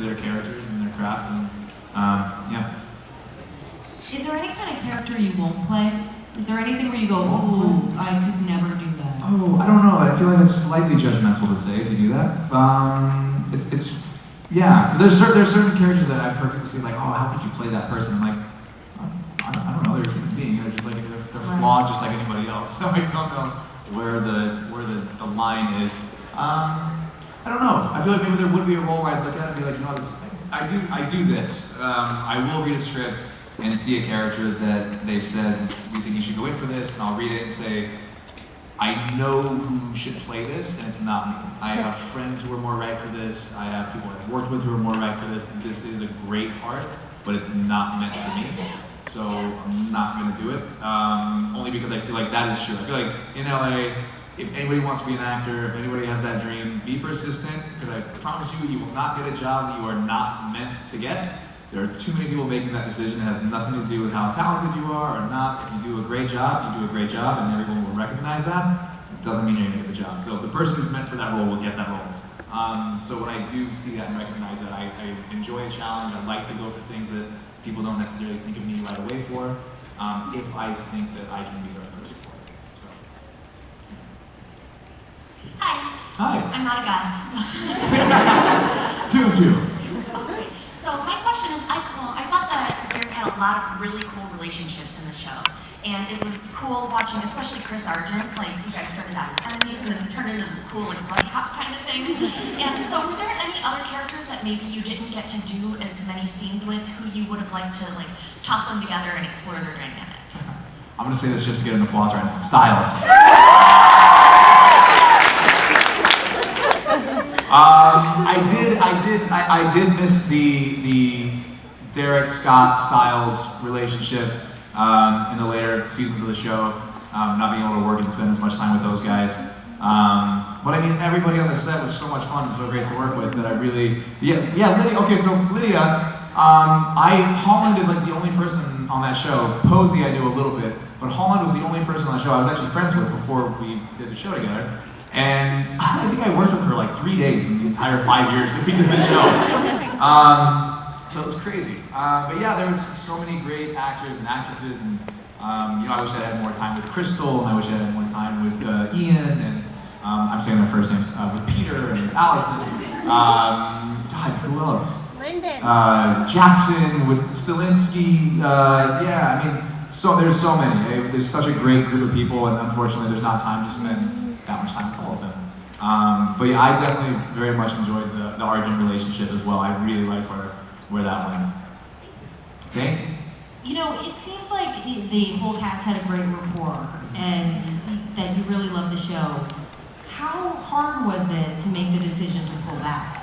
their characters and their craft, and yeah. Is there any kind of character you won't play? Is there anything where you go, oh, I could never do that? Oh, I don't know. I feel like it's slightly judgmental to say if you do that. Yeah, because there's certain characters that I've heard people say like, oh, how could you play that person? I'm like, I don't know. They're a human being. They're just like they're flawed just like anybody else. So I don't know where the line is. I don't know. I feel like maybe there would be a role where I'd look at it and be like, you know, I do this. I will read a script and see a character that they've said, we think you should go in for this, and I'll read it and say, I know who should play this, and it's not me. I have friends who are more right for this. I have people I've worked with who are more right for this. This is a great part, but it's not meant for me. So I'm not going to do it, only because I feel like that is true. I feel like in LA, if anybody wants to be an actor, if anybody has that dream, be persistent, because I promise you, you will not get a job that you are not meant to get. There are too many people making that decision. It has nothing to do with how talented you are or not. If you do a great job, you do a great job, and everyone will recognize that. It doesn't mean you're going to get the job. So the person who's meant for that role will get that role. So when I do see that and recognize that, I enjoy a challenge. I like to go for things that people don't necessarily think of me right away for, if I think that I can be the right person for it. So. Hi. Hi. I'm not a guy. 2-2. So my question is, I thought that Derek had a lot of really cool relationships in the show. And it was cool watching, especially Chris Argent, like you guys started out as enemies and then turned into this cool like buddy cop kind of thing. And so were there any other characters that maybe you didn't get to do as many scenes with who you would have liked to like toss them together and explore their dynamic? I'm gonna say this just to get an applause right now. Styles. I did miss the Derek Scott Styles relationship in the later seasons of the show. Not being able to work and spend as much time with those guys. But I mean, everybody on the set was so much fun and so great to work with that I really, Lydia. Okay, so Lydia, Holland is like the only person on that show. Posey I knew a little bit, but Holland was the only person on the show I was actually friends with before we did the show together. And I think I worked with her like 3 days in the entire 5 years that we did the show. So it was crazy. But yeah, there was so many great actors and actresses, and you know, I wish I had more time with Crystal, and I wish I had more time with Ian, and I'm saying their first names, with Peter and with Allison. God, who else? Lyndon. Jackson, with Stilinski. Yeah, I mean, so there's so many. There's such a great group of people, and unfortunately, there's not time to spend that much time with all of them. But yeah, I definitely very much enjoyed the Arjun relationship as well. I really liked where that went. Okay? You know, it seems like the whole cast had a great rapport and that you really loved the show. How hard was it to make the decision to pull back?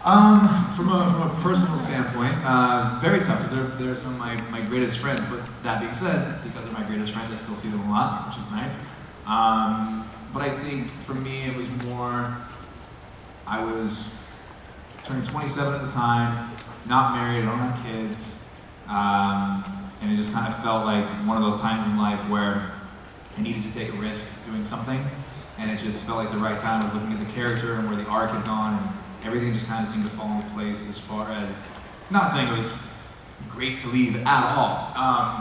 From a personal standpoint, very tough, because they're some of my greatest friends. But that being said, because they're my greatest friends, I still see them a lot, which is nice. But I think for me it was more, I was turning 27 at the time, not married, I don't have kids, and it just kind of felt like one of those times in life where I needed to take a risk doing something, and it just felt like the right time. I was looking at the character and where the arc had gone, and everything just kind of seemed to fall into place as far as, not saying it was great to leave at all,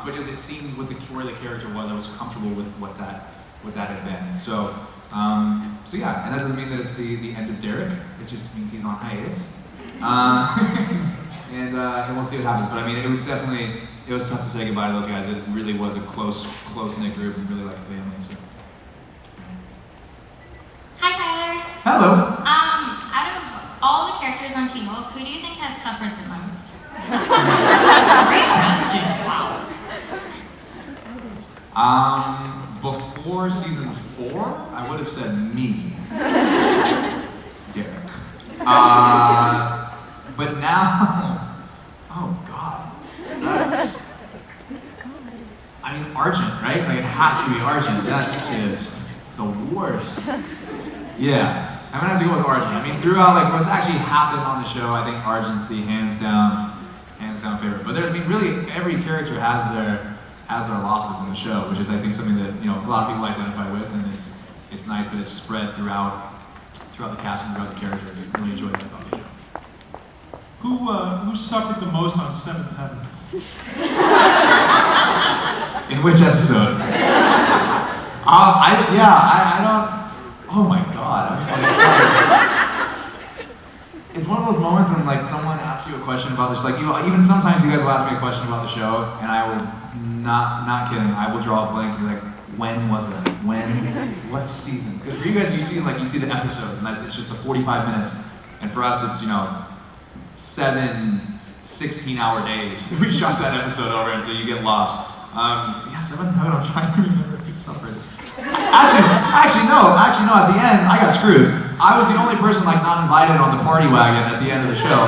but just it seemed with where the character was, I was comfortable with what that had been. So yeah, and that doesn't mean that it's the end of Derek. It just means he's on hiatus. And we'll see what happens. But I mean, it was tough to say goodbye to those guys. It really was a close-knit group and really like a family. So. Hi, Tyler. Hello. Out of all the characters on Teen Wolf, who do you think has suffered the most? Great question. Wow. Before season 4, I would have said me, Derek. But now, oh God, I mean, Argent, right? Like, it has to be Argent. That's just the worst. Yeah, I'm gonna have to go with Argent. I mean, throughout, like, what's actually happened on the show, I think Argent's the hands down favorite. But there's, I mean, really, every character has their losses in the show, which is, I think, something that, you know, a lot of people identify with, and it's nice that it's spread throughout the cast and throughout the characters. I really enjoyed that about the show. Who suffered the most on Seventh Heaven? In which episode? I don't. Oh my God. It's one of those moments when like someone asks you a question about this, like even sometimes you guys will ask me a question about the show, and I will not kidding, I will draw a blank and be like, when was it? What season? Because for you guys, you see the episode, and it's just the 45 minutes, and for us, it's 7 16-hour days. We shot that episode over, and so you get lost. Seventh Heaven, I'm trying to remember who suffered. Actually, no. At the end, I got screwed. I was the only person like not invited on the party wagon at the end of the show.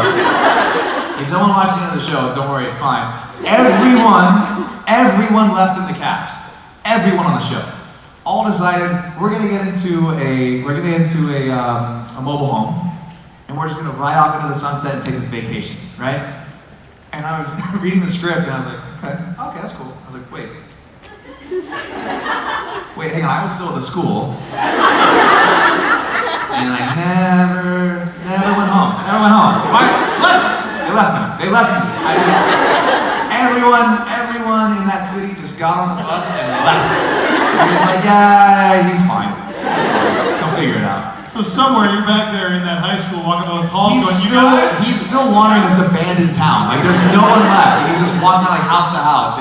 If no one watched the end of the show, don't worry, it's fine. Everyone left in the cast. Everyone on the show. All decided we're gonna get into a mobile home, and we're just gonna ride off into the sunset and take this vacation, right? And I was reading the script, and I was like, okay, that's cool. I was like, wait, hang on, I was still at the school, and I never went home. Why? What? They left me. Everyone in that city just got on the bus and left. And he's like, yeah, he's fine. He'll figure it out. So somewhere you're back there in that high school walking those halls going, you guys? He's still wandering this abandoned town. Like there's no one left. He's just walking like house to house.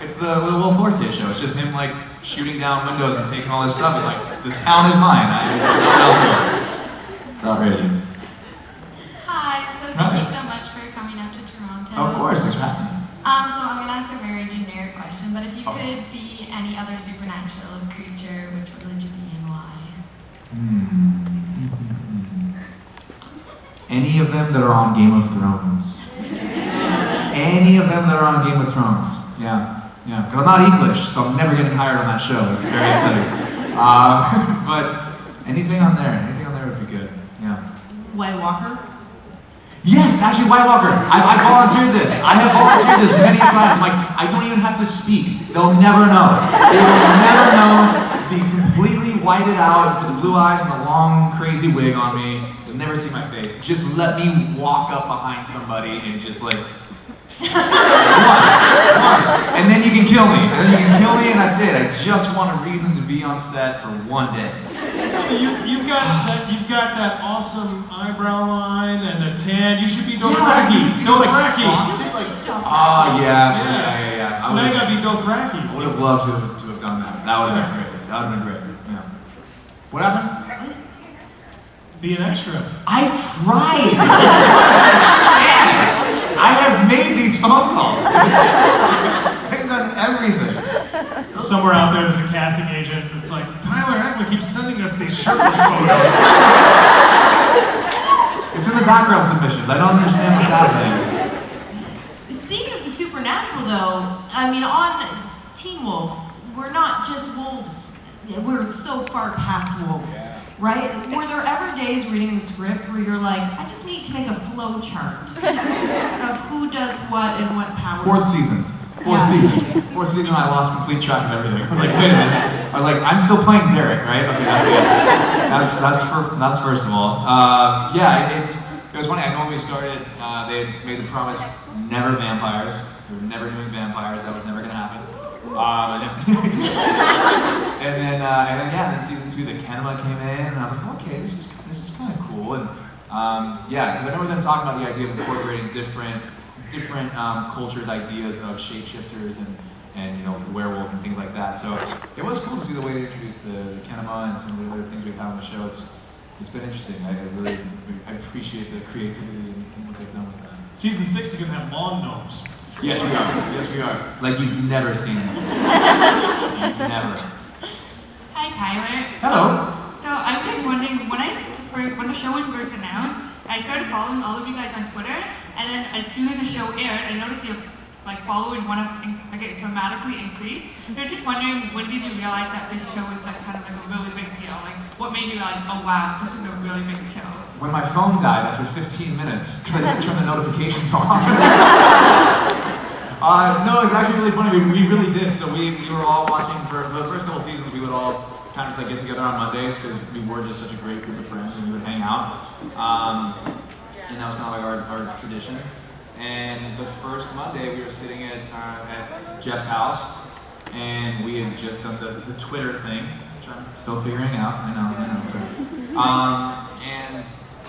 It's the Will Forte show. It's just him like shooting down windows and taking all this stuff. It's like, this town is mine. I don't know what else to do. It's outrageous. Hi, so thank you so much for coming out to Toronto. Of course, thanks for having me. So I'm gonna ask a very generic question, but if you could be any other supernatural creature, which would you be and why? Any of them that are on Game of Thrones. Any of them that are on Game of Thrones. Yeah. Because I'm not English, so I'm never getting hired on that show. It's very upsetting. But anything on there would be good. Yeah. White Walker? Yes, actually, White Walker. I volunteered this. I have volunteered this many times. I'm like, I don't even have to speak. They'll never know. They will never know. Be completely whited out with the blue eyes and the long, crazy wig on me. They'll never see my face. Just let me walk up behind somebody and just like, once. And then you can kill me. And that's it. I just want a reason to be on set for one day. You've got that awesome eyebrow line and a tan. You should be Dothraki. Dothraki. Yeah. So now you gotta be Dothraki. I would have loved to have done that. That would have been great. Yeah. What happened? Be an extra. I've tried. I have made these phone calls. I've done everything. Somewhere out there, there's a casting agent. It's like, Tyler Heckman keeps sending us these shirtless photos. It's in the background submissions. I don't understand what's happening. Speaking of the supernatural, though, I mean, on Teen Wolf, we're not just wolves. We're so far past wolves, right? Were there ever days reading the script where you're like, I just need to make a flow chart of who does what and what power? Fourth season, I lost complete track of everything. I was like, wait a minute. I was like, I'm still playing Sterek, right? Okay, that's good. That's first of all. It was funny. I know when we started, they had made the promise, never vampires. We were never doing vampires. That was never going to happen. And then season 2, the Kenema came in, and I was like, okay, this is kind of cool. And because I remember them talking about the idea of incorporating different cultures' ideas of shapeshifters and werewolves and things like that. So it was cool to see the way they introduced the Kenema and some of the other things we've had on the show. It's been interesting. I appreciate the creativity and what they've done with that. Season 6, you can have lawn gnomes. Yes, we are. Like you've never seen them. Never. Hi, Tyler. Hello. So I'm just wondering, when the show was first announced, I started following all of you guys on Twitter, and then as soon as the show aired, I noticed your following dramatically increased. So I'm just wondering, when did you realize that this show was kind of a really big deal? Like, what made you realize, oh wow, this is a really big show? When my phone died after 15 minutes, because I didn't turn the notifications on. No, it was actually really funny. We really did. So we were all watching for the first couple seasons. We would all kind of just get together on Mondays because we were just such a great group of friends and we would hang out. and that was kind of like our tradition. And the first Monday, we were sitting at Jeff's house, and we had just done the Twitter thing, which I'm still figuring out. I know.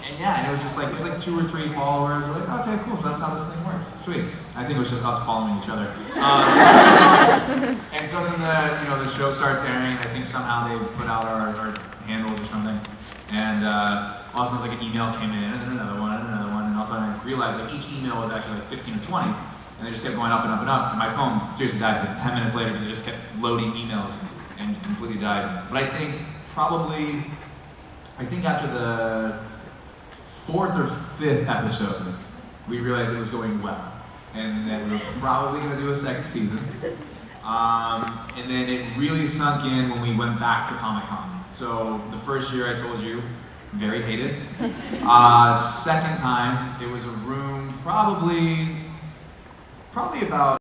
And yeah, and it was like 2 or 3 followers. We're like, okay, cool. So that's how this thing works. Sweet. I think it was just us following each other. And so then the show starts airing. I think somehow they put out our handles or something. And also, it was like an email came in, and then another one, and also I realized like each email was actually like 15 or 20, and they just kept going up and up and up. And my phone seriously died. Like 10 minutes later, because it just kept loading emails and completely died. But I think after the 4th or 5th episode, we realized it was going well, and that we were probably going to do a second season. And then it really sunk in when we went back to Comic-Con. So the first year, I told you, very hated. Second time, it was a room probably about